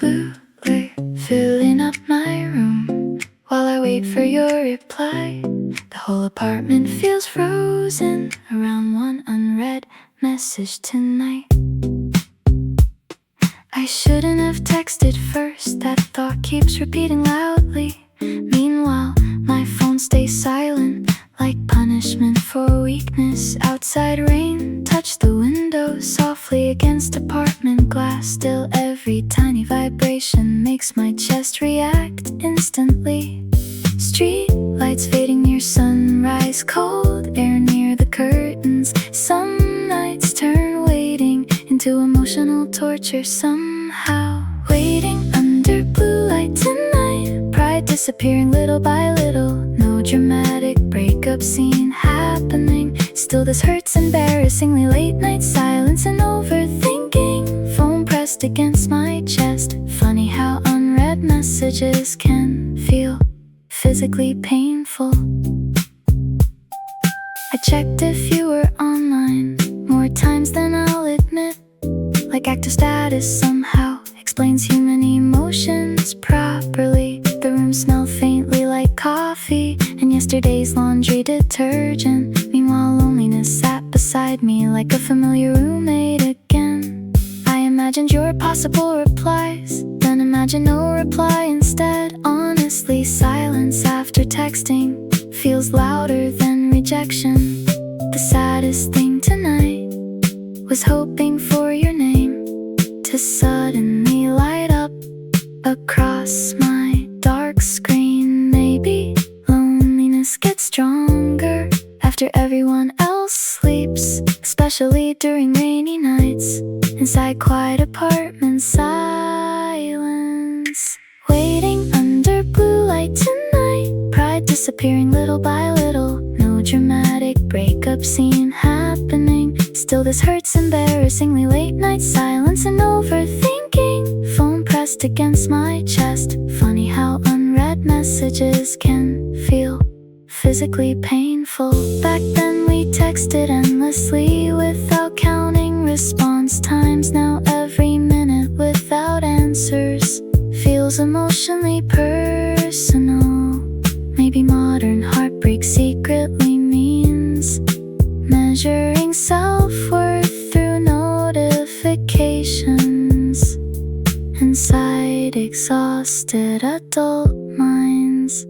cooler, filling up my room while I wait for your reply. The whole apartment feels frozen around one unread message tonight. I shouldn't have texted first, that thought keeps repeating loudly. Meanwhile, my phone stays silent, like punishment for weakness. Outside rain touched the window softly against apartment glass. Still every tiny vibration makes my chest react instantly. Street lights fading near sunrise, cold air near the curtains. Some nights turn waiting into emotional torture somehow. Waiting under blue light tonight, pride disappearing little by little. No dramatic breakup scene happening, still this hurts embarrassingly. Late night silence and overthinking, phone pressed against my chest. Funny how unread messages can feel physically painful. I checked if you were online more times than I'll admit. Like active status somehow explains human emotions properly. The room smelled faintly like coffee and yesterday's laundry detergent. Meanwhile, loneliness sat beside me like a familiar roommate again. I imagined your possible replies, then imagined no reply instead. Honestly, silence after texting feels louder than rejection. The saddest thing tonight was hoping for your name to suddenly light up across my dark screen. Maybe loneliness gets stronger after everyone else sleeps, especially during rainy nights. Inside quiet apartment silence, waiting under blue light tonight, pride disappearing little by little. No dramatic breakup scene happening, still this hurts embarrassingly. Late night silence and overthinking, phone pressed against my chest. Funny how unread messages can feel physically painful. Back then we texted endlessly without counting response times. Now every minute without answers feels emotionally personal. Maybe modern heartbreak secretly means measuring self-worth through notifications. Inside exhausted adult minds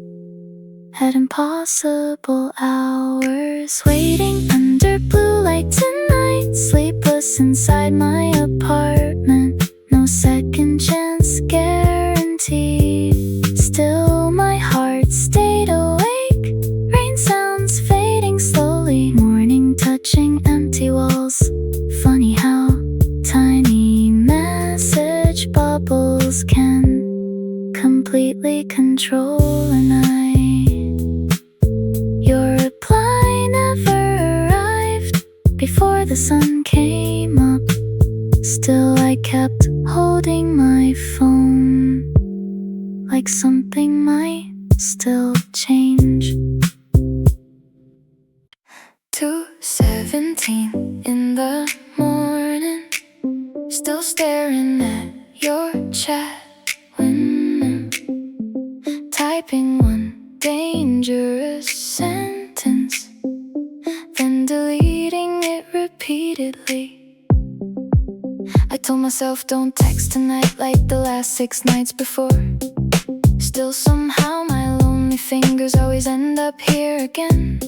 had impossible hours, waiting under blue light tonight, sleepless inside my apartment. No second chance guaranteed, still my heart stayed awake. Rain sounds fading slowly, morning touching empty walls. Funny how tiny message bubbles can completely control a night. Your reply never arrived before the sun came up. Still I kept holding my phone, like something might still change. 2:17 in the morning, still staring at your chat window, typing one dangerous sentence, then deleting it repeatedly. I told myself don't text tonight like the last 6 nights before. Still somehow my lonely fingers always end up here again.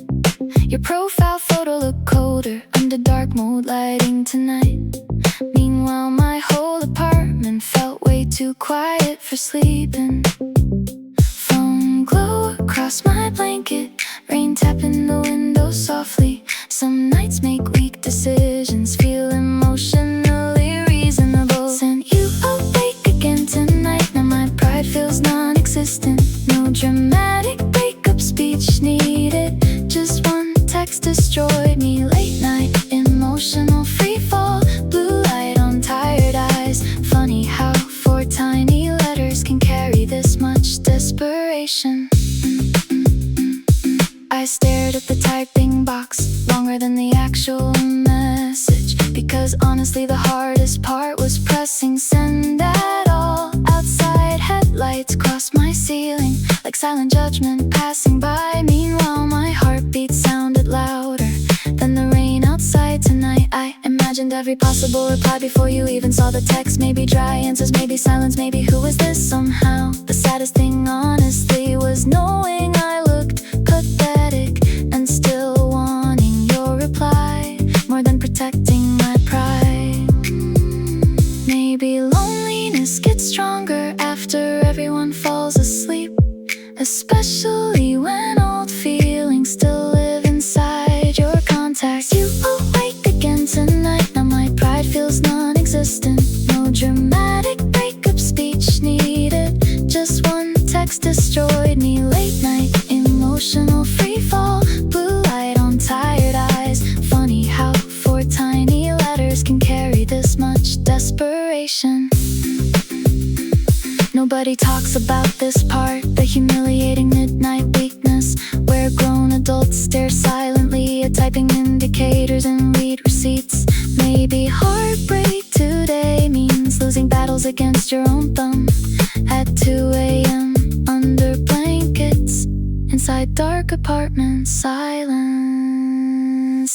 Your profile photo looked colder under dark mode lighting tonight. Meanwhile my whole apartment felt way too quiet for sleeping. Foam glow across my blanket, rain tapping the window softly. Some nights make weak decisions feel emotionally reasonable. Sent you awake again tonight, now my pride feels non-existent. No dramatic breakup speech needed, just one text destroyed me. Late night emotional freefall, blue light on tired eyes. Funny how 4 tiny letters can carry this much desperation. I stared at the typing box longer than the actual message, because honestly the hardest part was pressing send at all. Outside silent judgment passing by. Meanwhile my heartbeat sounded louder than the rain outside tonight. I imagined every possible reply before you even saw the text. Maybe dry answers, maybe silence, maybe who is this somehow. The saddest thing honestly was knowing I looked pathetic and still wanting your reply more than protecting my pride. Maybe loneliness gets stronger after everyone falls asleep, especially when old feelings still live inside your contacts. You awake again tonight, now my pride feels non-existent. No dramatic breakup speech needed, just one text destroyed me. Late night, emotional freefall, blue light on tired eyes. Funny how four tiny letters can carry this much desperation. Nobody talks about this part, the humiliating midnight weakness, where grown adults stare silently at typing indicators and read receipts. Maybe heartbreak today means losing battles against your own thumb at 2 a.m. under blankets, inside dark apartment silence.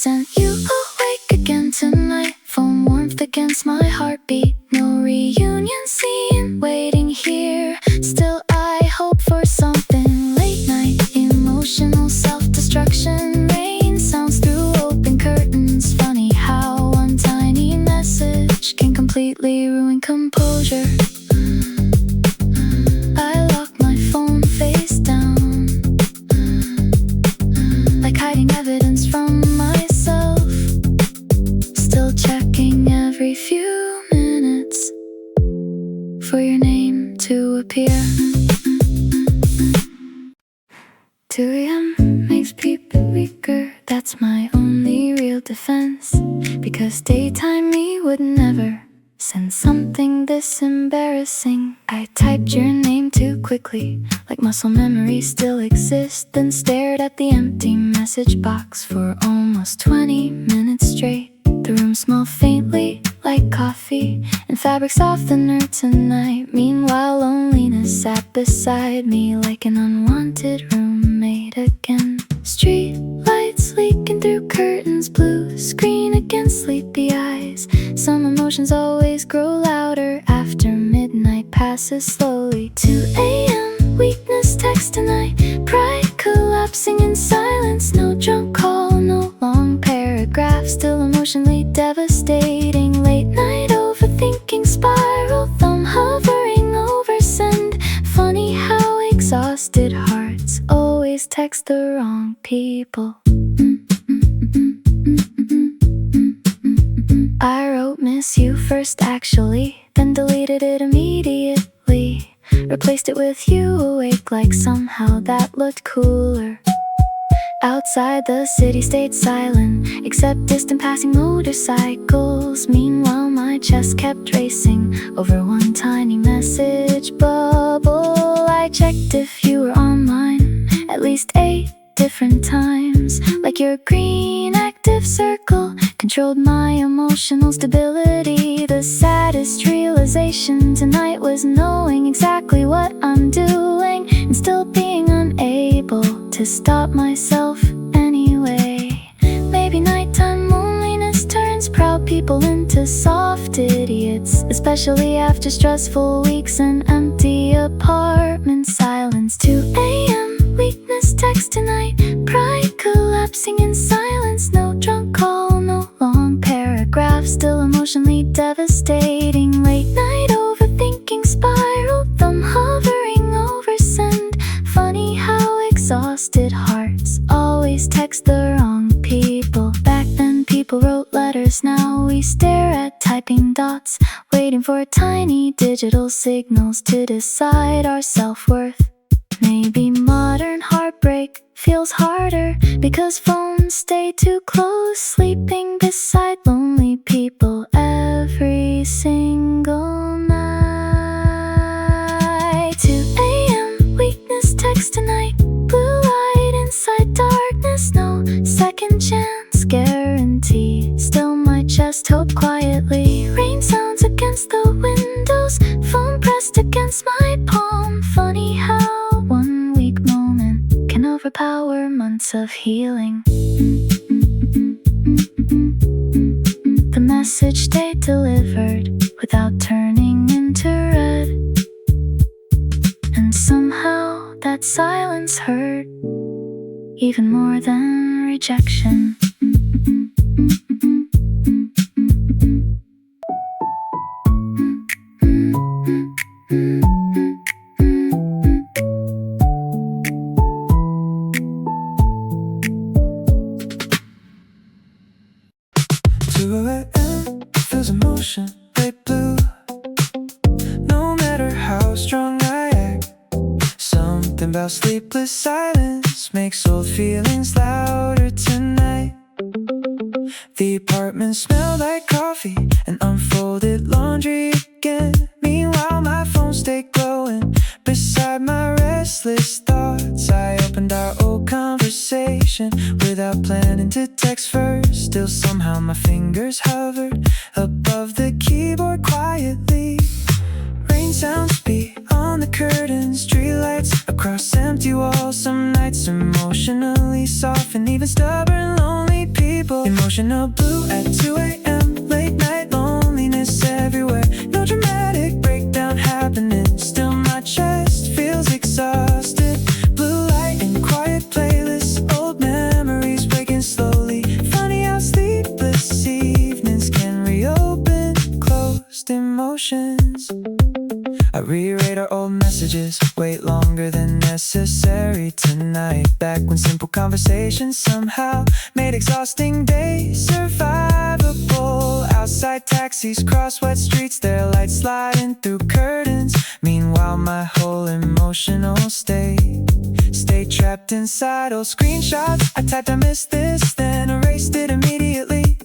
And you awake again tonight, phone warmth against my heartbeat. No reunion scene waiting here, still I hope for something. Late night, emotional self-destruction, rain sounds through open curtains. Funny how one tiny message can completely ruin composure. I lock my phone face down, like hiding evidence from myself, still checking every few minutes for your name to appear. 2 a.m. makes people weaker, that's my only real defense, because daytime me would never send something this embarrassing. I typed your name too quickly, like muscle memory still exists, then stared at the empty message box for almost 20 minutes straight. The room smelled faintly like coffee and fabric softener tonight. Meanwhile loneliness sat beside me like an unwanted roommate again. Street lights leaking through curtains, blue screen against sleepy eyes. Some emotions always grow louder after midnight passes slowly. 2 a.m. weakness text tonight, pride collapsing in silence. No drunk call, no long paragraph, still emotionally devastating. Late night overthinking spiral, thumb hovering over send. Funny how exhausted hearts always text the wrong people. I wrote miss you first actually, then deleted it immediately. Replaced it with you awake, like somehow that looked cooler. Outside the city stayed silent, except distant passing motorcycles. Meanwhile my chest kept racing over one tiny message bubble. I checked if you were online at least 8 different times, like your green active circle controlled my emotional stability. The saddest realization tonight was knowing exactly what I'm doing and still being unable to stop myself anyway. Maybe nighttime loneliness turns proud people into soft idiots, especially after stressful weeks and empty apartment silence. 2 a.m. weakness text tonight, pride collapsing in silence. No drunk call, no long paragraph, still emotionally devastating. Late night overthinking spiral, thumb hovering over send. Funny how exhausted hearts always text the wrong people. Back then people wrote letters, now we stare at typing dots, waiting for tiny digital signals to decide our self-worth. Maybe modern heartbreak feels harder because phones stay too close, sleeping beside lonely people every single night. 2 a.m. weakness text tonight, blue light inside darkness, no second chance guarantee. Still my chest hope quietly, rain sounds against the windows, phone pressed against my palm. Funny how 1 week power months of healing. The message they delivered without turning into red. And somehow that silence hurt even more than rejection. Feels emotion, light blue. No matter how strong I act, something about sleepless silence makes old feelings louder tonight. The apartment smelled like coffee and unfolded laundry again. Meanwhile my phone stayed glowing beside my restless thoughts. I opened our old conversation without planning to text first. Still somehow my fingers hovered above the keyboard quietly. Rain sounds beat on the curtains, streetlights across empty walls. Some nights emotionally soft and even stubborn lonely people. Emotional blue at 2 a.m. Late night loneliness everywhere. No dramatic breakdown happening. Still my chest feels exhausted. Blue light and quiet playlists. Old memories waking slowly. Funny how sleepless evenings can reopen closed emotions. I reread our old messages, wait longer than necessary tonight. Back when simple conversations somehow made exhausting days survivable. Outside taxis cross wet streets, their lights sliding through curtains. Meanwhile my whole emotional state stayed trapped inside old screenshots. I typed I missed this, then erased it immediately.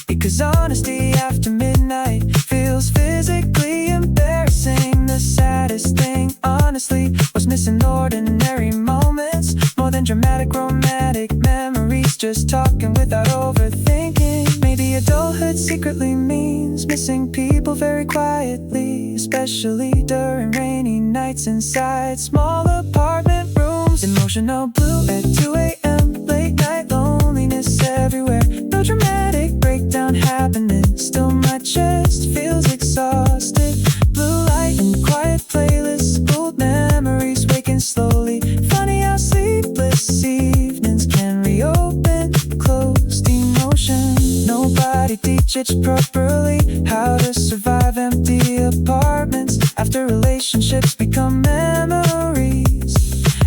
Because honesty after midnight feels physically embarrassing. The saddest thing, honestly, was missing ordinary moments. More than dramatic romantic memories. Just talking without overthinking. Maybe adulthood secretly means missing people very quietly. Especially during rainy nights inside small apartment rooms. Emotional blue at 2 a.m. Late night loneliness everywhere. No dramatic breakdown happening. Still my chest feels exhausted. Blue light and quiet playlists. Old memories waking slowly. Funny how sleepless evenings can reopen closed emotion. Nobody teaches properly how to survive empty apartments after relationships become memories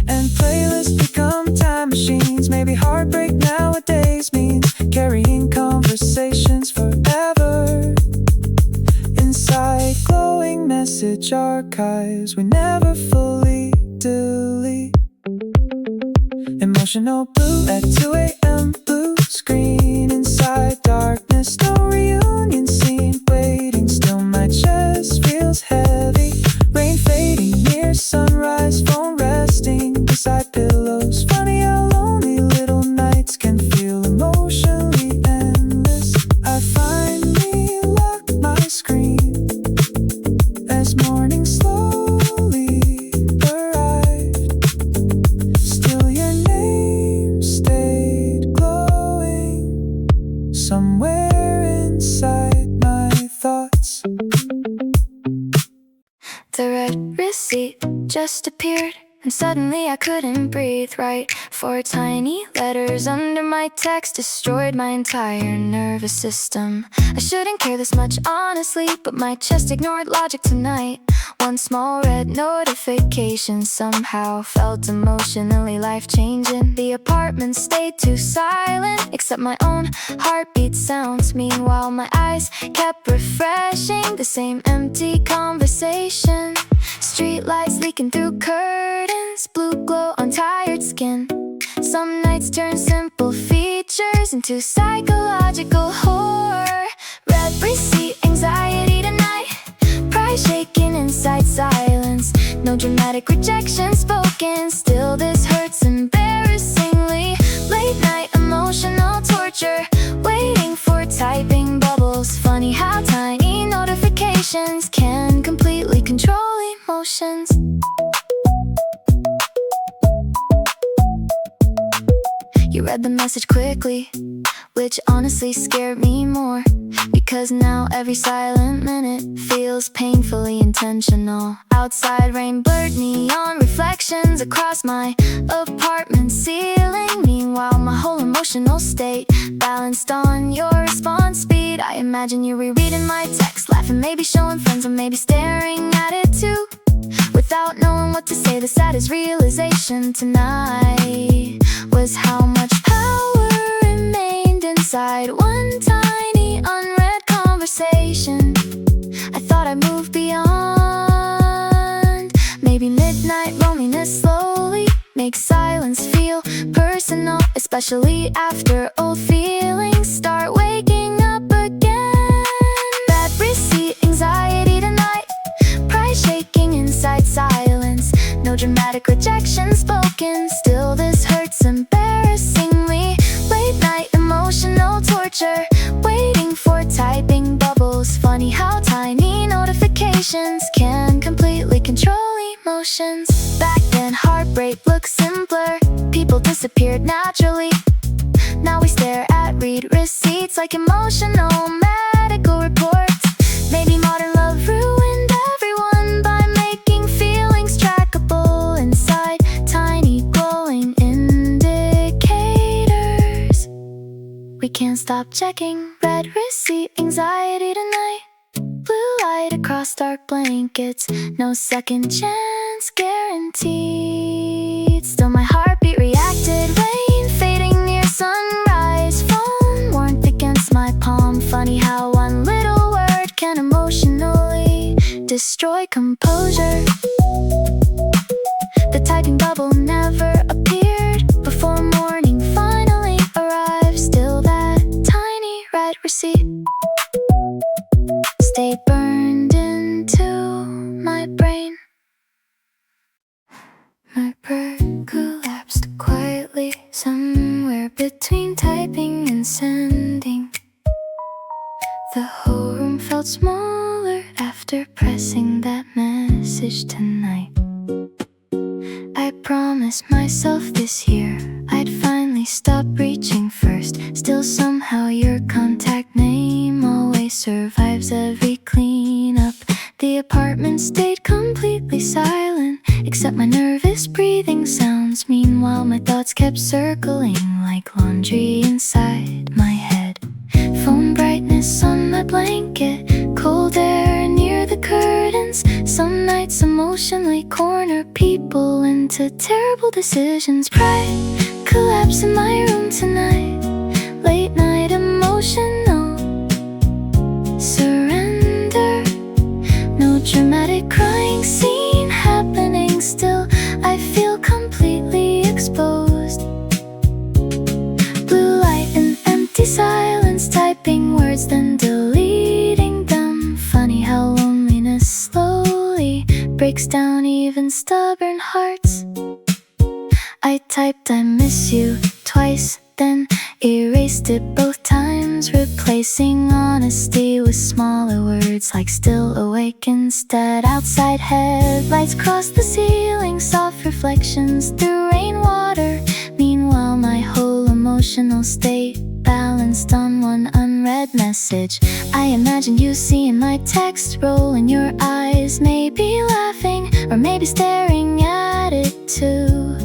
and playlists become time machines. Maybe heartbreak nowadays means carrying conversations forever inside glowing message archives we never fully delete. Emotional blue at 2 a.m. Blue screen inside darkness. No reunion scene waiting. Still my chest feels heavy. Rain fading near sunrise. Phone resting beside pillows. Funny how lonely little nights can feel emotionally endless. I finally locked my screen as morning slowly arrived. Still your name stayed glowing somewhere inside my thoughts. The red receipt just appeared, and suddenly I couldn't breathe right. 4 tiny letters under my text destroyed my entire nervous system. I shouldn't care this much honestly, but my chest ignored logic tonight. One small red notification somehow felt emotionally life-changing. The apartment stayed too silent, except my own heartbeat sounds. Meanwhile my eyes kept refreshing the same empty conversation. Streetlights leaking through curtains, blue glow on tired skin. Some nights turn simple features into psychological horror. Red receipt, anxiety tonight, pride shaking inside silence. No dramatic rejection spoken, still this hurts embarrassingly. Late night emotional torture, waiting for typing bubbles. Funny how tiny notifications can emotions. You read the message quickly, which honestly scared me more, because now every silent minute feels painfully intentional. Outside rain blurred neon reflections across my apartment ceiling. Meanwhile my whole emotional state balanced on your response speed. I imagine you rereading my text, laughing, maybe showing friends, or maybe staring at it too, without knowing what to say. The saddest realization tonight was how much power remained inside one tiny unread conversation. I thought I moved beyond. Maybe midnight loneliness slowly makes silence feel personal, especially after old feelings start waking up again. Bad receipt anxiety tonight, pride shaking inside silence. No dramatic rejection spoken, still this hurts embarrassingly. Late night emotional torture, waiting for typing bubbles. Funny how tiny notifications can completely control emotions. Back then heartbreak looked simpler, people disappeared naturally. Now we stare at read receipts like emotional medical reports. Maybe modern love ruined everyone by making feelings trackable inside tiny glowing indicators. We can't stop checking red receipt anxiety tonight. Blue light across dark blankets, no second chance guaranteed. Still my heartbeat reacted, rain fading near sunrise, foam warmth against my palm. Funny how one little word can emotionally destroy composure. The typing bubble never appeared before morning finally arrived. Still that tiny red receipt stayed burned into my brain. My brain collapsed quietly somewhere between typing and sending. The whole room felt smaller after pressing that message tonight. I promised myself this year I'd finally stop reaching first. Still somehow your contact name always survives every cleanup. The apartment stayed completely silent, except my nervous breathing sounds. Meanwhile my thoughts kept circling like laundry inside my head. Phone brightness on my blanket, cold air near the curtains. Some nights emotionally corner people into terrible decisions. Pride collapse in my room tonight, late night emotional surrender. No dramatic crying scene happening, still I feel completely exposed. Blue light and empty silence, typing words then deleting them. Funny how loneliness slowly breaks down even stubborn hearts. I typed I miss you twice, then erased it both times, replacing honesty with smaller words like still awake instead. Outside headlights cross the ceiling, soft reflections through rainwater. Meanwhile my whole emotional state balanced on one unread message. I imagine you seeing my text, rolling your eyes, maybe laughing or maybe staring at it too,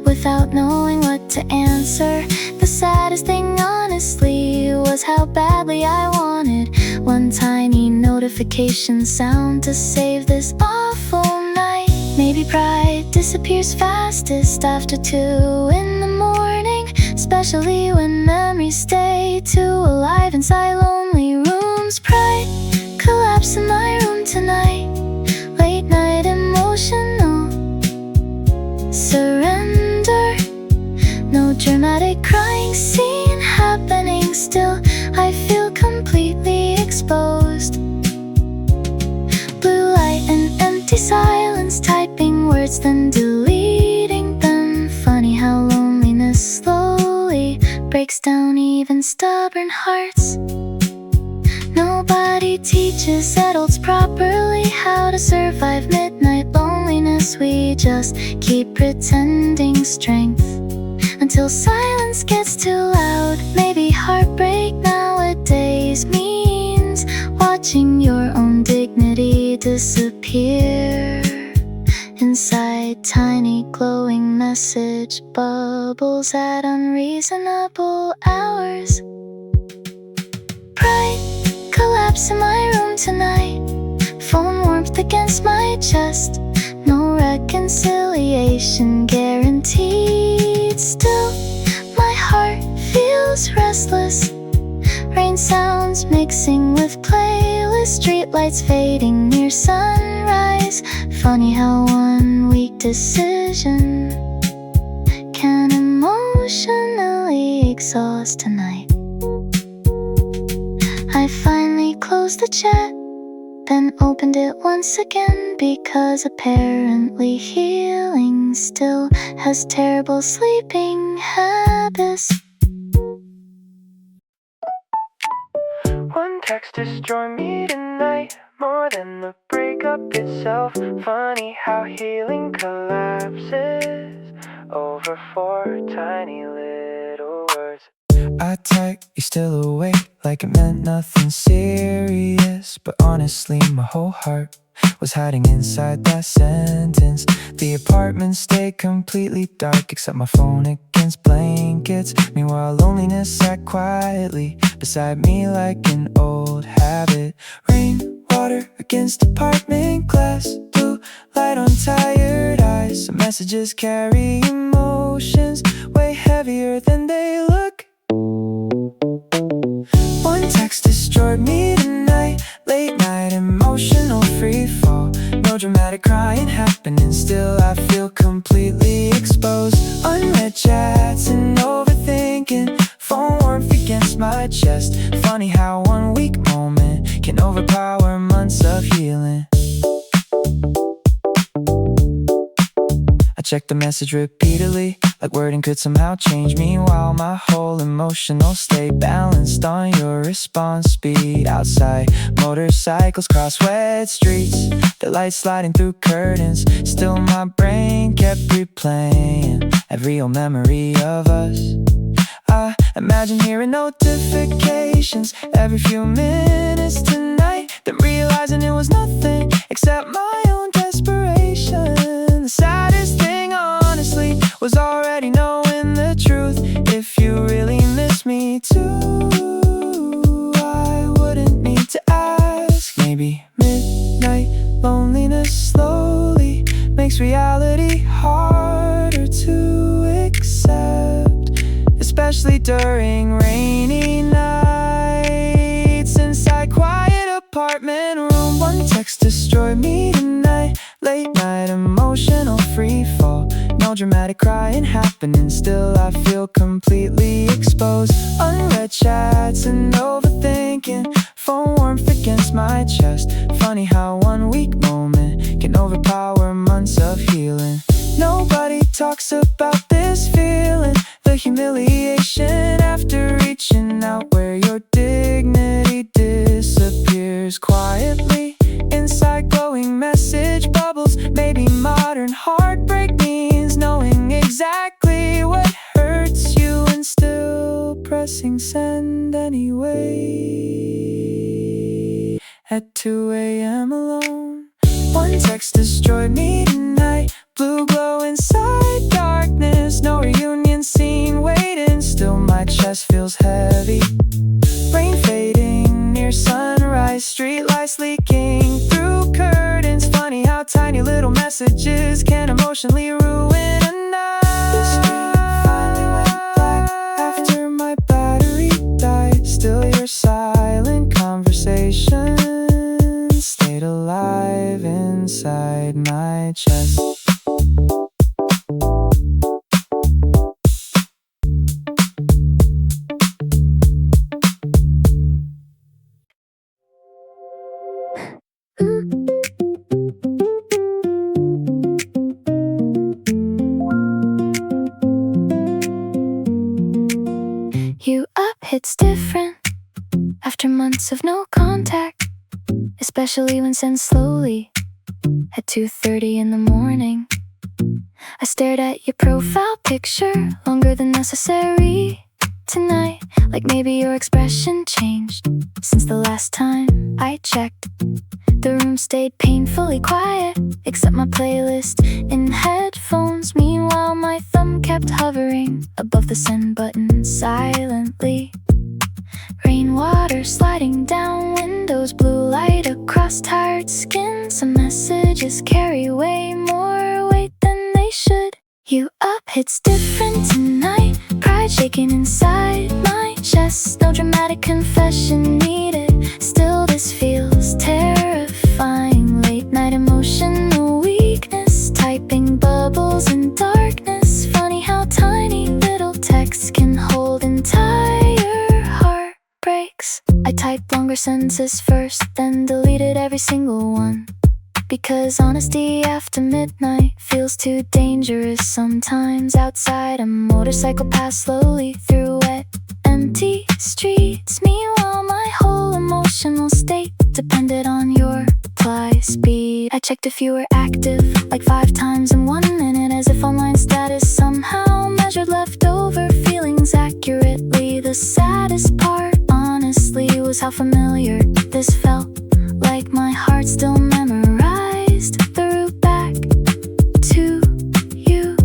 without knowing what to answer. The saddest thing honestly was how badly I wanted one tiny notification sound to save this awful night. Maybe pride disappears fastest after 2 in the morning, especially when memories stay too alive inside lonely rooms. Pride collapse in my room tonight, late night emotional surrender. No dramatic crying scene happening, still I feel completely exposed. Blue light and empty silence, typing words then deleting them. Funny how loneliness slowly breaks down even stubborn hearts. Nobody teaches adults properly how to survive midnight loneliness. We just keep pretending strength until silence gets too loud. Maybe heartbreak nowadays means watching your own dignity disappear inside tiny glowing message bubbles at unreasonable hours. Pride collapse in my room tonight, phone warmth against my chest, no reconciliation guaranteed. Still, my heart feels restless, rain sounds mixing with playlist, streetlights fading near sunrise. Funny how one weak decision can emotionally exhaust tonight. I finally closed the chat, then opened it once again, because apparently healing still has terrible sleeping habits. One text destroyed me tonight, more than the breakup itself. Funny how healing collapses over 4 tiny little words. I text, you still awake, like it meant nothing serious. But honestly, my whole heart was hiding inside that sentence. The apartment stayed completely dark, except my phone against blankets. Meanwhile, loneliness sat quietly beside me like an old habit. Rain, water against apartment glass, blue light on tired eyes. Some messages carry emotions way heavier than they look. One text destroyed me tonight, late night emotional free fall. No dramatic crying happening, still I feel completely exposed. Unread chats and overthinking, phone warmth against my chest. Funny how one weak moment can overpower months of healing. I checked the message repeatedly, like wording could somehow change me. While my whole emotional state balanced on your response speed. Outside, motorcycles cross wet streets, the lights sliding through curtains. Still my brain kept replaying every old memory of us. I imagine hearing notifications every few minutes tonight, then realizing it was nothing except my own desperation. The saddest thing, honestly, was already knowing the truth. If you really miss me too, I wouldn't need to ask. Maybe midnight loneliness slowly makes reality harder to accept, especially during rainy nights inside quiet apartment room. One text destroyed me tonight, late night emotional free fall. No dramatic crying happening, still I feel completely exposed. Unread chats and overthinking, phone warmth against my chest. Funny how one weak moment can overpower months of healing. Nobody talks about this feeling, the humiliation after reaching out, where your dignity disappears quietly inside glowing message bubbles. Maybe modern heartbreak means knowing exactly what hurts you and still pressing send anyway. At 2 a.m. alone, one text destroyed me tonight, blue glow inside darkness. No reunion scene waiting, still my chest feels heavy. Rain fading near sunrise, streetlights leaking through curtains. Funny how tiny little messages can emotionally ruin a night. The street finally went black after my battery died. Still your silent conversation stayed alive inside my chest. You up, it's different after months of no contact, especially when sent slowly at 2:30 in the morning. I stared at your profile picture longer than necessary tonight. Like maybe your expression changed since the last time I checked. The room stayed painfully quiet, except my playlist in headphones. Meanwhile, my thumb kept hovering above the send button silently. Rainwater sliding down windows, blue light across tired skin. Some messages carry way more weight than they should. You up, it's different tonight. Pride shaking inside my chest. No dramatic confession needed. Still, this feels terrifying. Late night emotional weakness, typing bubbles in darkness. Funny how tiny little texts can hold entire heartbreaks. I typed longer sentences first, then deleted every single one. Because honesty after midnight feels too dangerous sometimes. Outside, a motorcycle passed slowly through wet, empty streets. Meanwhile, my whole emotional state depended on your reply speed. I checked if you were active, like 5 times in 1 minute, as if online status somehow measured leftover feelings accurately. The saddest part, honestly, was how familiar this felt. Like my heart still memorized the route back to you.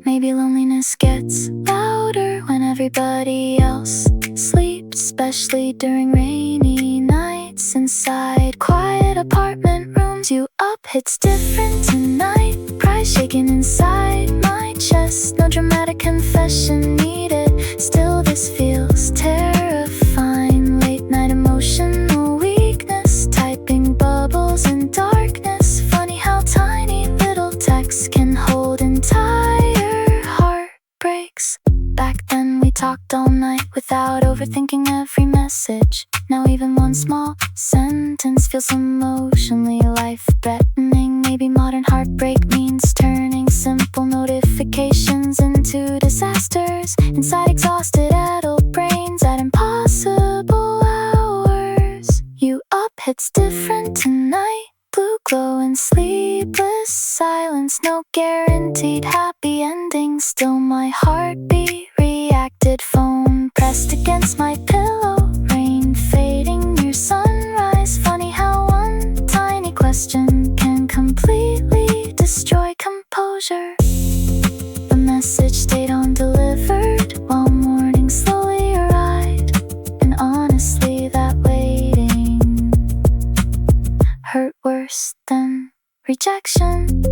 Maybe loneliness gets louder when everybody else sleeps, especially during rainy nights inside quiet apartment rooms. You up, it's different tonight. Pride shaking inside my chest. No dramatic confession needed. Still, this feels terrifying. Late night emotional weakness, typing bubbles in darkness. Funny how tiny little texts can hold entire heartbreaks. Back then we talked all night without overthinking every message. Now even one small sentence feels emotionally life-threatening. Maybe modern heartbreak means turning simple notifications into disasters. Inside exhausted adult brains at impossible hours. You up, it's different tonight. Blue glow and sleepless silence. No guaranteed happy ending. Still my heartbeat reacted. Phone pressed against my pillow. Rain fading near sunrise. Funny how one tiny question can completely destroy composure. The message stayed undelivered while morning slowly arrived. And honestly, that waiting hurt worse than rejection.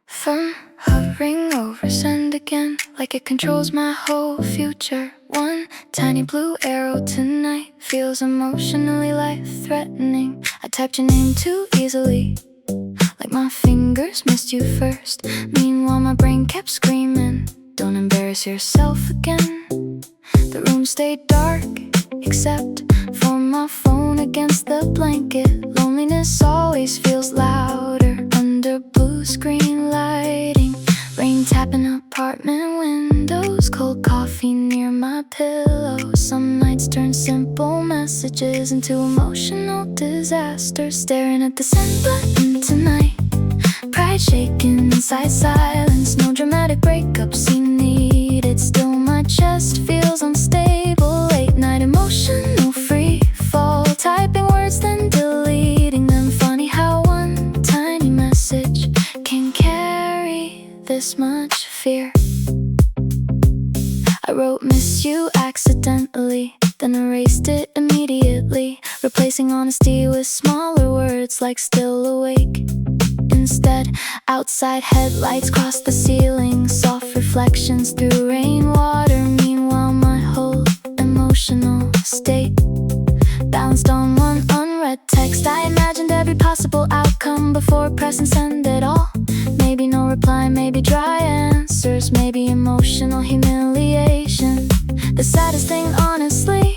From hovering over send again, like it controls my whole future. One tiny blue arrow tonight feels emotionally life-threatening. I typed your name too easily, like my fingers missed you first. Meanwhile, my brain kept screaming, don't embarrass yourself again. The room stayed dark, except for my phone against the blanket. Loneliness always feels louder under blue screen lighting. Rain tapping apartment windows, cold coffee near my pillow. Some nights turn simple messages into emotional disasters. Staring at the send button tonight, pride shaking inside silence. No dramatic breakup scene needed. Still my chest feels unstable. Late night emotional free fall, typing words then deleting them. Funny how one tiny message can carry this much fear. I wrote miss you accidentally, then erased it immediately, replacing honesty with smaller words like still awake. Instead, outside headlights cross the ceiling, soft reflections through rainwater. Meanwhile, my whole emotional state bounced on one unread text. I imagined every possible outcome before pressing send at all. Maybe no reply, maybe dry answers, maybe emotional humiliation. The saddest thing, honestly,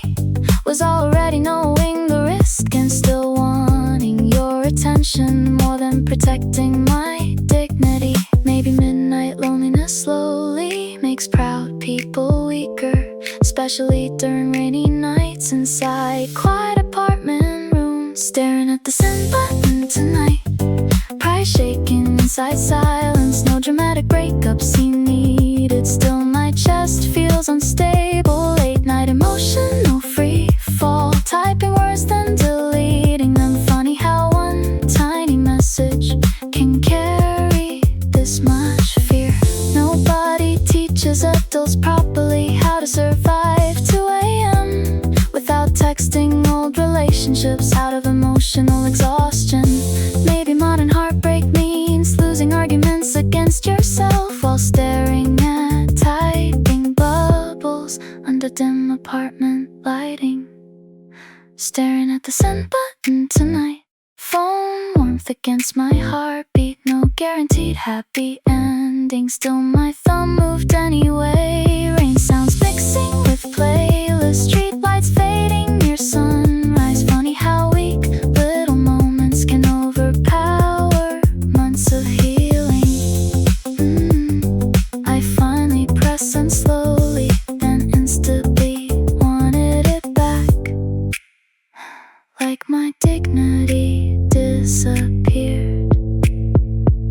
was already knowing the risk and still wanting your attention more than protecting my dignity. Maybe midnight loneliness slowly makes proud people weaker, especially during rainy nights inside quiet apartments. Staring at the send button tonight. Pride shaking inside silence. No dramatic breakup scene needed. Still my chest feels unstable. Late night emotion, no free fall. Typing words then deleting them. Funny how one tiny message can carry this much fear. Nobody teaches adults properly how to survive 2 a.m. without texting old relationships out of emotional exhaustion. Maybe modern heartbreak means losing arguments against yourself while staring at typing bubbles under dim apartment lighting. Staring at the send button tonight. Phone warmth against my heartbeat. No guaranteed happy ending. Still my thumb moved anyway. Rain sounds mixing with playlist. Streetlights fading near sunrise. Funny how weak little moments can overpower months of healing. I finally press and slowly and instantly wanted it back. Like my dignity disappeared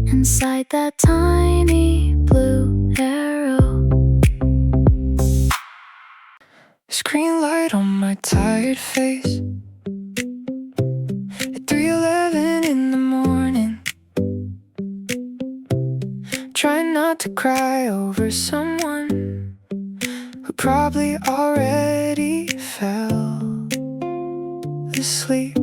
inside that tiny blue arrow. Screen light on my tired face at 3:11 in the morning. Trying not to cry over someone who probably already fell asleep.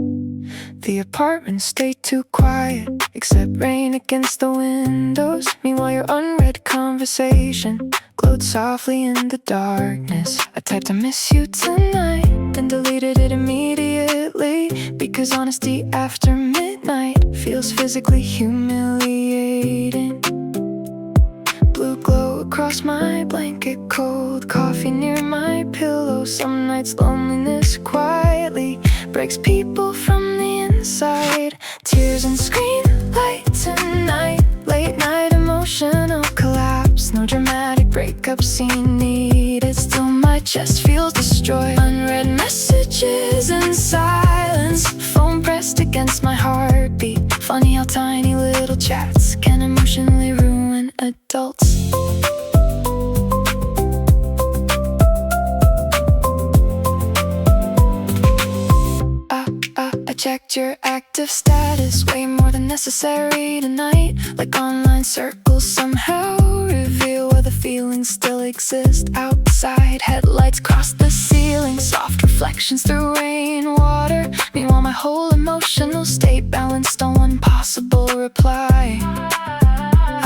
The apartment stayed too quiet, except rain against the windows. Meanwhile your unread conversation glowed softly in the darkness. I typed I miss you tonight, then deleted it immediately, because honesty after midnight feels physically humiliating. Blue glow across my blanket, cold coffee near my pillow. Some nights loneliness quietly breaks people from the inside. Tears and screen light tonight. Late night emotional collapse. No dramatic breakup scene needed. Still my chest feels destroyed. Unread messages and silence. Phone pressed against my heartbeat. Funny how tiny little chats can emotionally ruin adults. I checked your active status way more than necessary tonight. Like online circles somehow reveal whether feelings still exist outside. Headlights cross the ceiling, soft reflections through rainwater. Meanwhile my whole emotional state balanced on one possible reply.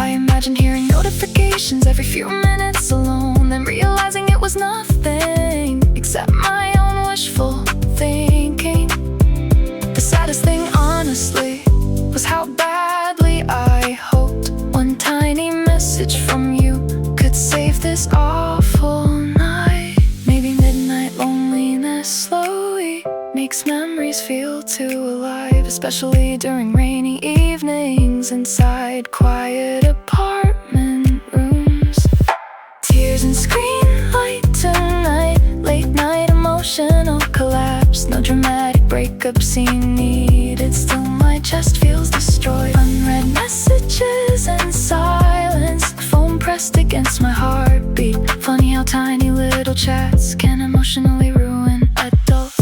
I imagine hearing notifications every few minutes alone, then realizing it was nothing except my own wishful thinking. The saddest thing, honestly, was how badly I hoped one tiny message from you could save this awful night. Maybe midnight loneliness slowly makes memories feel too alive, especially during rainy evenings inside quiet apartment rooms. Tears and screen light tonight. Late night emotional collapse. No dramatic breakup scene needed. Still my chest feels destroyed. Unread messages and silence. Phone pressed against my heartbeat. Funny how tiny little chats can emotionally ruin adults.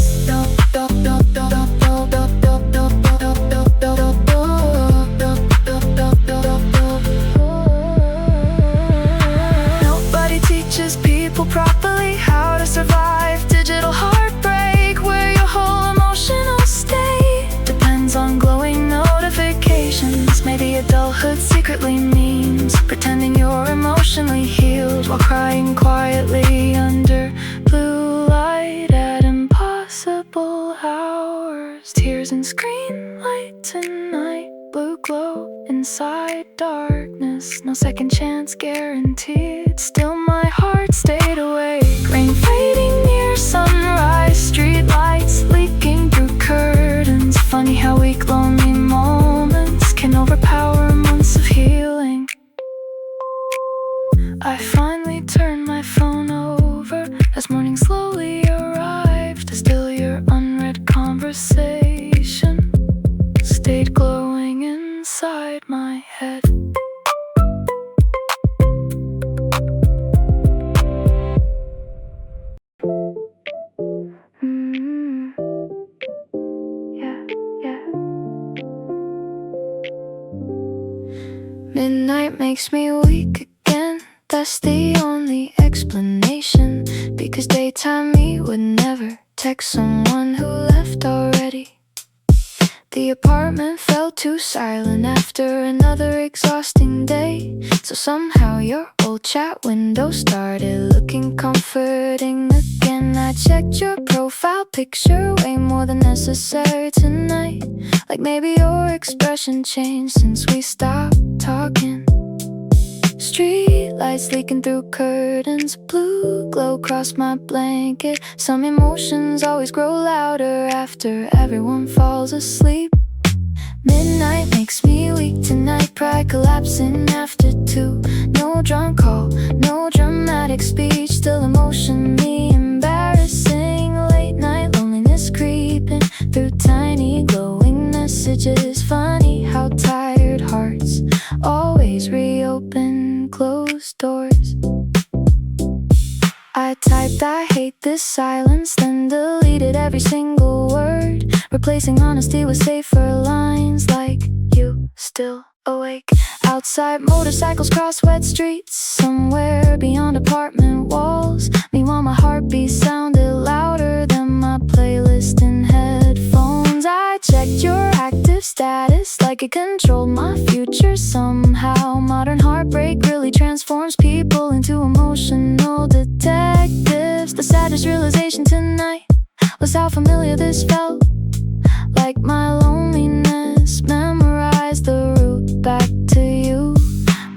Nobody teaches people properly how to survive digital heartbreak, where your whole emotional state depends on glowing notifications. Maybe adulthood secretly means pretending you're emotionally healed while crying quietly under blue light at impossible hours. Tears and screen light tonight. Blue glow inside darkness. No second chance guaranteed. Still my heart stayed awake. Rain fading near sunrise. Street lights leaking through curtains. Funny how weak lonely moments can overpower months of healing. I finally turned my phone over as morning slowly arrived. Still your unread conversation Midnight makes me weak again. That's the only explanation. Because daytime me would never text someone who left already. The apartment felt too silent after another exhausting day. So somehow your old chat window started looking comforting again. I checked your profile picture way more than necessary tonight. Like maybe your expression changed since we stopped talking. Street lights leaking through curtains, blue glow across my blanket. Some emotions always grow louder after everyone falls asleep. Midnight makes me weak tonight, pride collapsing after 2. No drunk call, no dramatic speech, still emotionally embarrassing. Late night loneliness creeping through tiny glowing messages. Funny how tired hearts always reopen closed doors. I typed I hate this silence, then deleted every single word, replacing honesty with safer lines like you still awake. Outside motorcycles cross wet streets, somewhere beyond apartment walls. Meanwhile my heartbeat sounded louder than my playlist in headphones. I checked your active status like it controlled my future somehow. Modern heartbreak really transforms people into emotional detectives. The saddest realization tonight was how familiar this felt. Like my loneliness memorized the route back to you.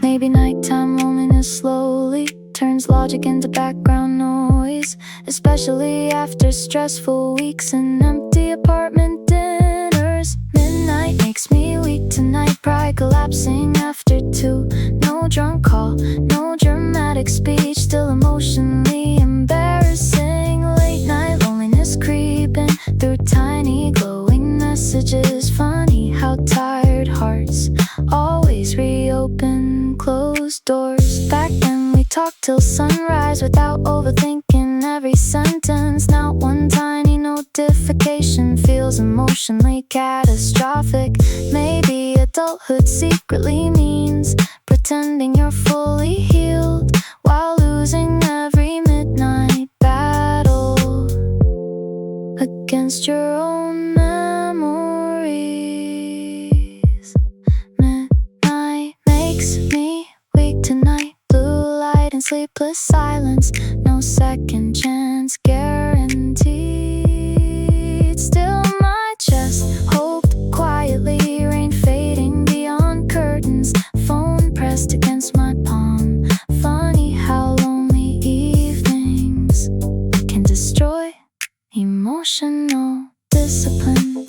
Maybe nighttime loneliness slowly turns logic into background noise, especially after stressful weeks and empty apartment dinners. Midnight makes me weak tonight, pride collapsing after 2. No drunk call, no dramatic speech, still emotionally embarrassing. Late night loneliness creeping through tiny glowing messages. Funny how tired hearts always reopen closed doors. Back then we talked till sunrise without overthinking every sentence. Not one tiny notification feels emotionally catastrophic. Maybe adulthood secretly means pretending you're fully healed while losing every midnight battle against your own memories. Midnight makes me weak tonight, blue light and sleepless silence, no second chance guaranteed. Still my chest hoped quietly, rain fading beyond curtains, phone pressed against my palm. Funny how lonely evenings can destroy emotional discipline.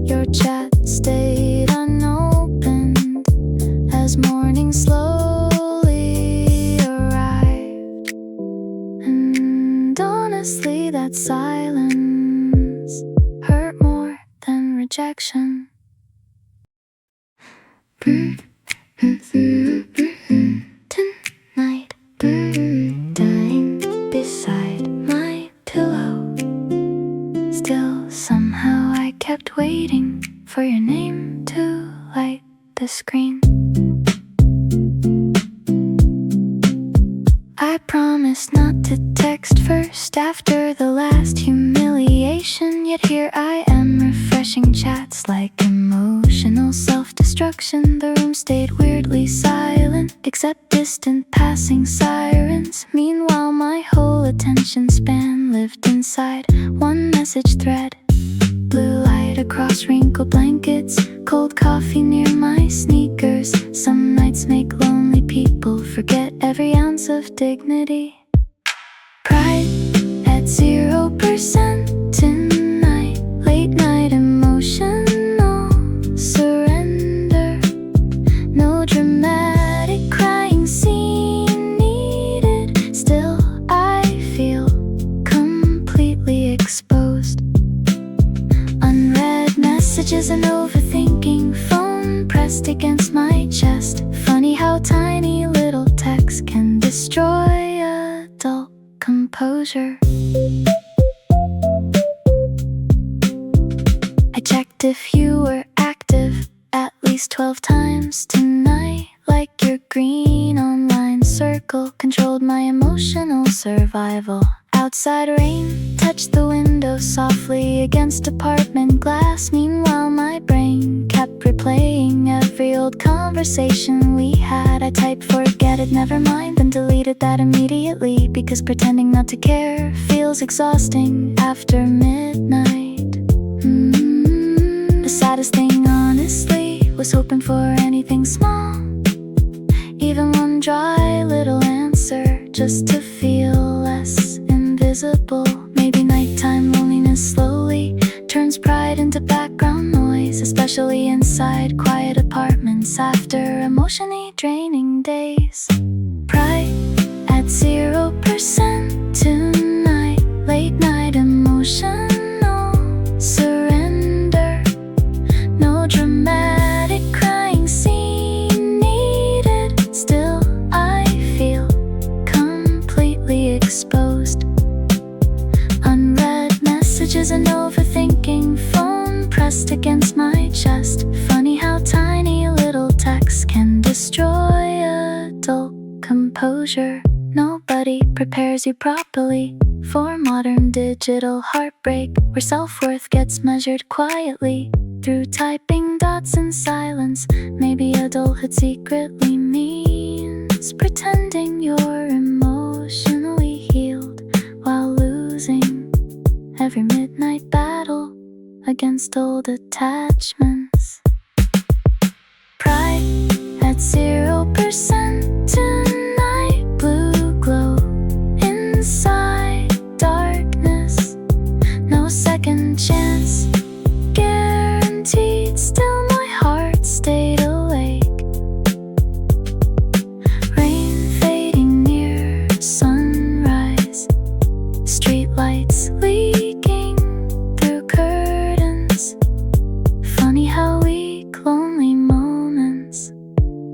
Your chat stayed unopened as morning slowly arrived. And honestly, that silence hurt more than rejection. Tonight, dying beside my pillow. Still, somehow I kept waiting for your name to light the screen. I promised not to text first after the last humiliation, yet here I am refreshing chats like emotional self-destruction. The room stayed weirdly silent, except distant passing sirens. Meanwhile my whole attention span lived inside one message thread. Blue light across wrinkled blankets, cold coffee near my sneakers. Some nights make lonely people forget every ounce of dignity. Pride at 0% tonight, late night emotional surrender. No dramatic crying scene needed. Still I feel completely exposed. Unread messages and overthinking, phone pressed against my chest. Funny how tiny little texts can destroy adult composure. I checked if you were active at least 12 times tonight. Like your green online circle controlled my emotional survival. Outside rain touched the window softly against apartment glass. Meanwhile my brain kept replaying every old conversation we had. I typed forget it, never mind, then deleted that immediately, because pretending not to care feels exhausting after midnight. The saddest thing honestly was hoping for anything small, even one dry little answer, just to feel less invisible. Maybe nighttime loneliness slowly turns pride into background noise, especially inside quiet apartments after emotionally draining days. Pride at 0% tonight. Late night emotional surrender. No dramatic crying scene needed. Still I feel completely exposed. Unread messages and overthinking, phone pressed against my chest. Funny how tiny little text can destroy adult composure. Nobody prepares you properly for modern digital heartbreak, where self-worth gets measured quietly through typing dots in silence. Maybe adulthood secretly means pretending you're emotionally healed while losing every midnight battle against old attachments. Pride at 0% tonight. Blue glow inside darkness. No second chance guaranteed. Still my heart stayed awake. Rain fading near sunrise. Street lights leaking through curtains. Funny how weak, lonely moments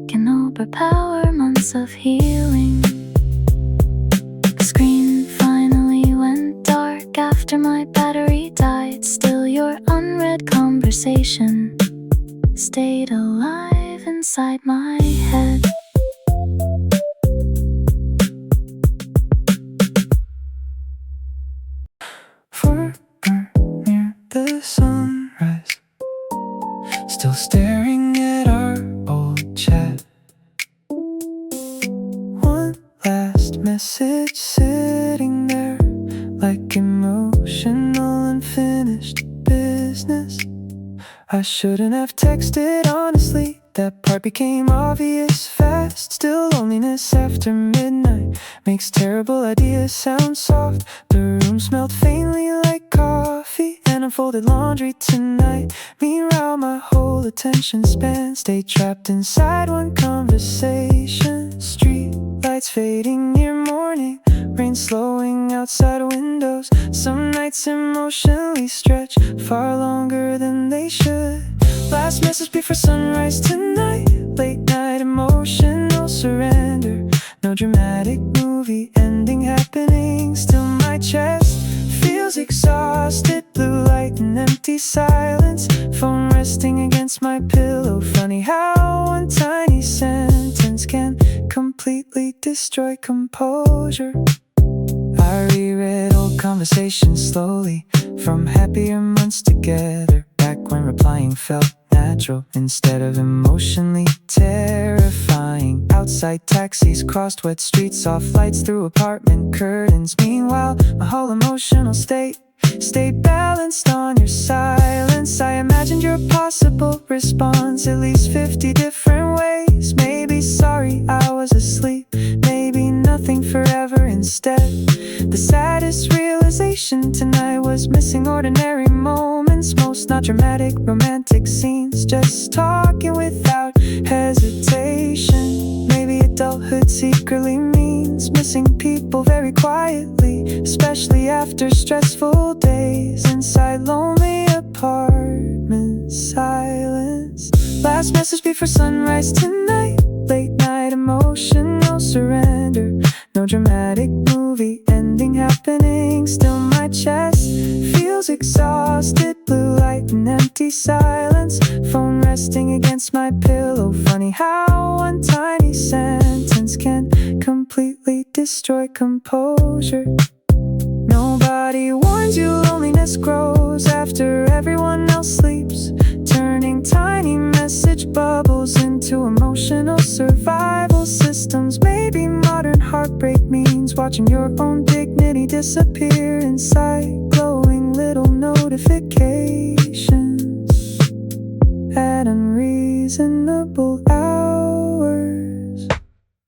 can overpower months of healing. The screen finally went dark after my battery died. Still your unread conversation stayed alive inside my head. Forever near the sunrise, still staring at our old chat. One last message sitting there, like emotional unfinished business. I shouldn't have texted honestly, that part became obvious fast. Still loneliness after midnight makes terrible ideas sound soft. The room smelled faintly like coffee and unfolded laundry tonight. Meanwhile my whole attention span stayed trapped inside one conversation. Street lights fading near morning, rain slowing outside windows. Some nights emotionally stretch far longer than they should. Last message before sunrise tonight. Late night emotional surrender. No dramatic movie ending happening. Still my chest feels exhausted. Blue light and empty silence. Phone resting against my pillow. Funny how one tiny sentence can completely destroy composure. I reread old conversations slowly, from happier months together, back when replying felt natural instead of emotionally terrifying. Outside taxis crossed wet streets, off lights through apartment curtains. Meanwhile my whole emotional state stayed balanced on your silence. I imagined your possible response at least 50 different ways. Maybe sorry I was asleep, maybe nothing forever instead. The saddest realization tonight was missing ordinary moments. Most not dramatic romantic scenes, just talking without hesitation. Maybe adulthood secretly means missing people very quietly, especially after stressful days inside lonely apartment silence. Last message before sunrise tonight. Late night emotional surrender. No dramatic movie ending happening. Still my chest feels exhausted. Blue light and empty silence. Phone resting resting against my pillow. Funny how one tiny sentence can completely destroy composure. Nobody warns you loneliness grows after everyone else sleeps, turning tiny message bubbles into emotional survival systems. Maybe modern heartbreak means watching your own dignity disappear inside glowing little notifications at unreasonable hours.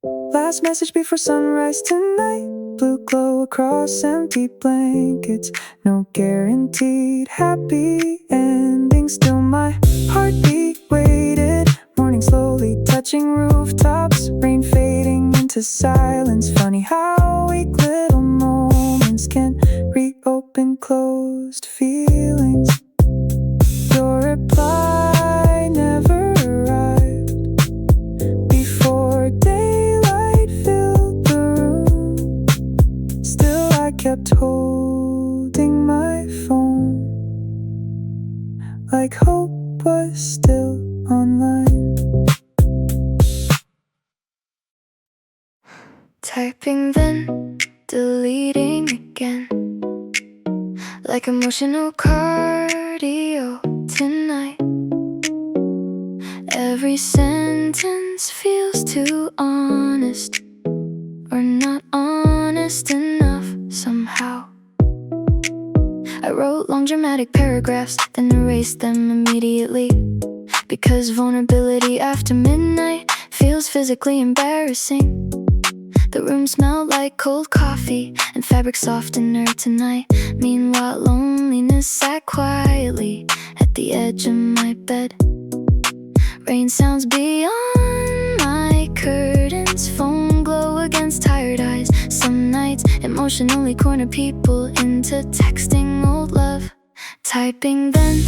Last message before sunrise tonight, blue glow across empty blankets. No guaranteed happy ending. Still my heartbeat waited. Morning slowly touching rooftops, rain fading into silence. Funny how weak little moments can reopen closed feelings. Your reply never arrived before daylight filled the room. Still I kept holding my phone, like hope was still online. Typing then deleting again, like emotional cardio tonight. Every sentence feels too honest, or not honest enough somehow. I wrote long dramatic paragraphs, then erased them immediately, because vulnerability after midnight feels physically embarrassing. The room smelled like cold coffee and fabric softener tonight. Meanwhile, loneliness sat quietly at the edge of my bed. Rain sounds beyond my curtains, phone glow against tired eyes. Some nights emotionally corner people into texting old love. Typing then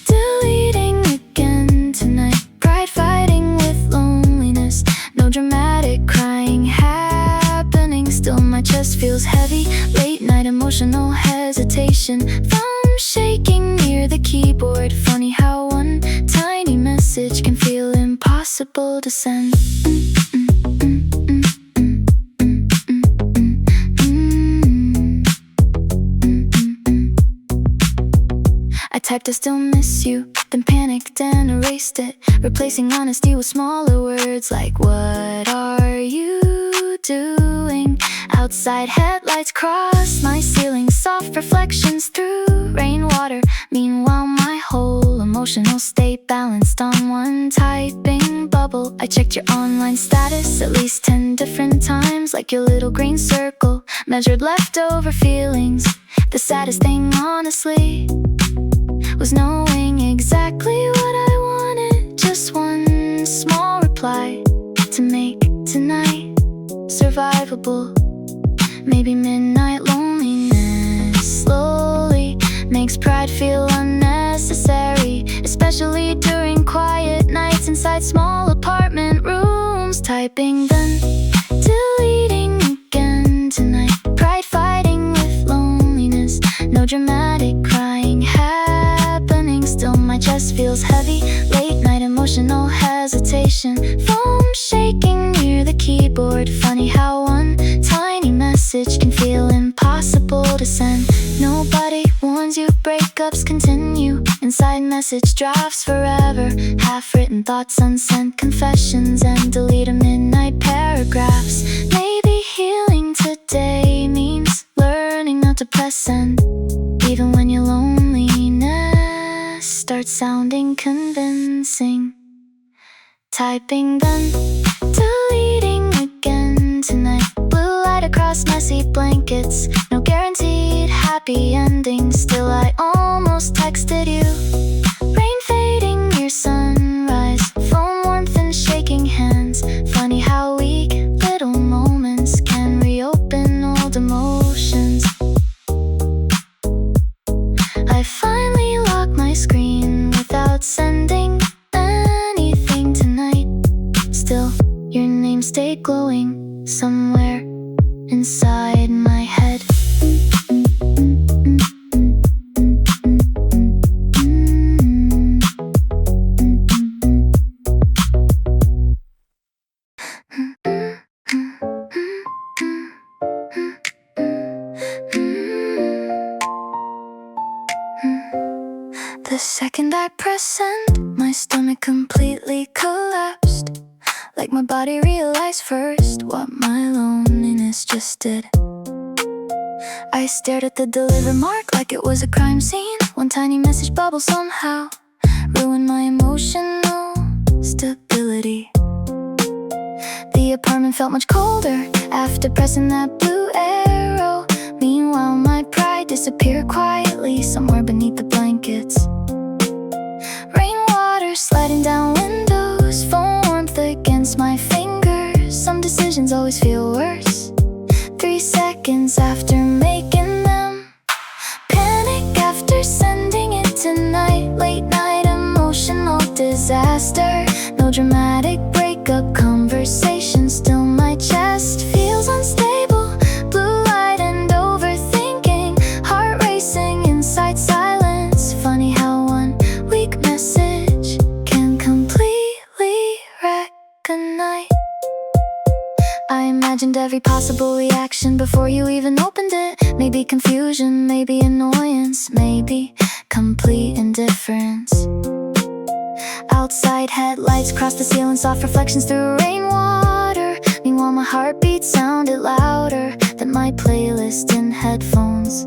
deleting again tonight. Pride fighting with loneliness, no dramatic crying happening. Still my chest feels heavy, late night emotional hesitation. Thumb shaking near the keyboard. Funny how one tiny message can feel impossible to send. I typed I still miss you, then panicked and erased it, replacing honesty with smaller words like what are you doing? Outside headlights cross my ceiling, soft reflections through rainwater. Meanwhile my whole emotional state balanced on one typing bubble. I checked your online status at least 10 different times, like your little green circle measured leftover feelings. The saddest thing honestly was knowing exactly what I wanted. Just one small reply to make tonight survivable. Maybe midnight loneliness slowly makes pride feel unnecessary, especially during quiet nights inside small apartment rooms. Typing then deleting again tonight. Pride fighting with loneliness, no dramatic crying happening. Still my chest feels heavy, late night emotional hesitation. Foam shaking near the keyboard. Funny how one tiny message can feel impossible to send. Nobody warns you, breakups continue inside message drafts forever. Half-written thoughts, unsent confessions, and deleted midnight paragraphs. Maybe healing today means learning not to press send, even when your loneliness starts sounding convincing. Typing then deleting again tonight. Blue light across messy blankets, no guaranteed happy ending. Still I almost texted you. Rain fading near sunrise, phone warmth and shaking hands. Funny how weak little moments can reopen old emotions. I finally locked my screen without sending anything tonight. Still, your name stayed glowing somewhere inside my head. The second I pressed send, my stomach completely collapsed. Like my body realized first what my loneliness just did. I stared at the deliver mark like it was a crime scene. One tiny message bubble somehow ruined my emotional stability. The apartment felt much colder after pressing that blue arrow. Meanwhile, my pride disappeared quietly somewhere beneath the blankets. Rainwater sliding down windows, phone warmth against my fingers. Some decisions always feel worse 3 seconds after making them. Panic after sending it tonight. Late night emotional disaster. No dramatic breakup conversation. Still my chest feels unstable. Blue light and overthinking. Heart racing inside silence. Funny how one weak message can completely wreck a night. I imagined every possible reaction before you even opened it. Maybe confusion, maybe annoyance, maybe complete indifference. Outside headlights crossed the ceiling, soft reflections through rainwater. Meanwhile my heartbeat sounded louder than my playlist in headphones.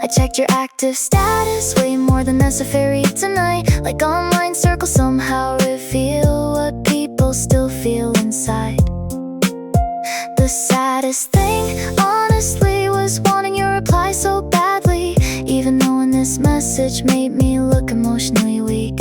I checked your active status, way more than necessary tonight. Like online circles somehow reveal what people still feel inside. The saddest thing, honestly, was wanting your reply so badly. Even knowing this message made me look emotionally weak.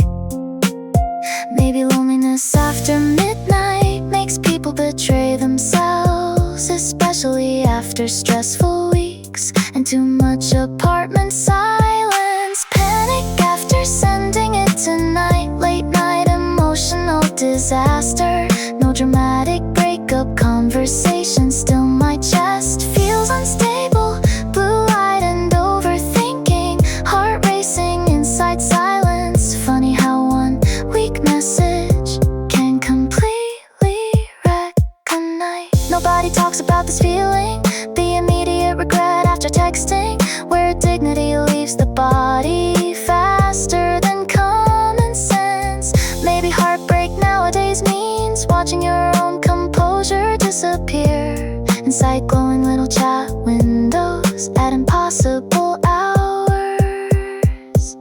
Maybe loneliness after midnight makes people betray themselves, especially after stressful weeks and too much apartment silence. Panic after sending it tonight. Late night emotional disaster. No dramatic breakup conversation. Still my chest feels unstable. Blue light and overthinking. Heart racing inside silence. Funny how one weak message can completely wreck a night. Nobody talks about this feeling, the immediate regret after texting, where dignity leaves the body faster than common sense. Maybe heartbreak nowadays means watching your own composure disappear inside glowing little chat windows at impossible hours.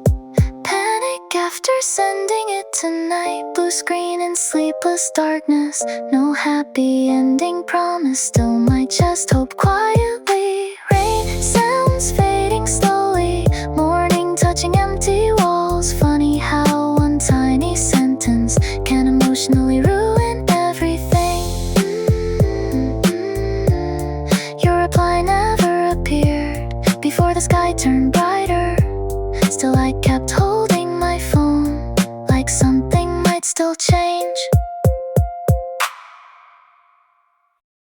Panic after sending it tonight. Blue screen and sleepless darkness. No happy ending promised. Still my chest hope quietly. Rain sounds fading slowly. Morning touching empty walls. Funny how one tiny sentence can emotionally ruin everything. Your reply never appeared before the sky turned brighter. Still I kept holding